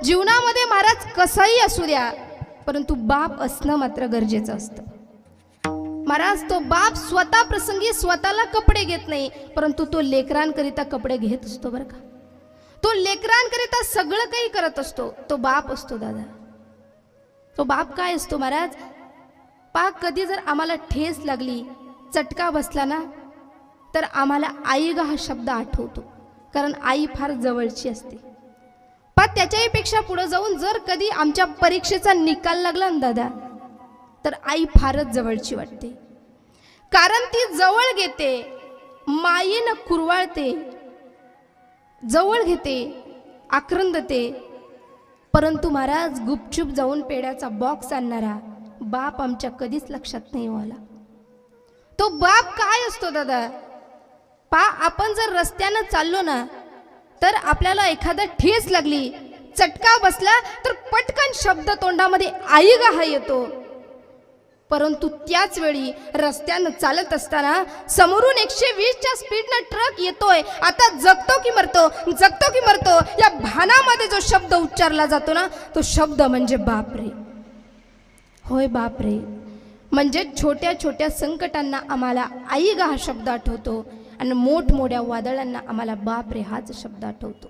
जीवनामध्ये महाराज कसाही असू द्या, परंतु बाप असणं मात्र गरजेचं असतं. महाराज तो बाप स्वतः प्रसंगी स्वतःला कपडे घेत नाही, परंतु तो लेकरांकरिता कपडे घेत असतो बरं का. तो लेकरांकरिता सगळं काही करत असतो. तो बाप असतो दादा. तो बाप काय असतो महाराज, कधी जर आम्हाला ठेस लागली, चटका बसला ना, तर आम्हाला आई ग हा शब्द आठवतो, कारण आई फार जवळची असते. त्याच्याही पेक्षा पुढे जाऊन जर कधी आमच्या परीक्षेचा निकाल लागला ना दादा, तर आई फारच जवळची वाटते, कारण ती जवळ घेते, मायेनं कुरवाळते, जवळ घेते, आक्रंदते. परंतु महाराज गुपचूप जाऊन पेड्याचा बॉक्स आणणारा बाप आमच्या कधीच लक्षात नाही आला. तो बाप काय असतो दादा, आपण जर रस्त्यानं चाललो ना, तर आपल्याला एखादा ठेस लागली, चटका बसला, तर पटकन शब्द तोंडामध्ये आई ग हा येतो. परंतु त्याच वेळी रस्त्यानं चालत असताना समोरून 120च्या स्पीडनं ट्रक येतोय, आता जगतो की मरतो, जगतो की मरतो, या भानामध्ये जो शब्द उच्चारला जातो ना, तो शब्द म्हणजे बापरे. होय बापरे. म्हणजे छोट्या छोट्या संकटांना आम्हाला आई ग हा शब्द आठवतो, आणि मोठमोठ्या वादळांना आम्हाला बापरे हाच शब्द आठवतो.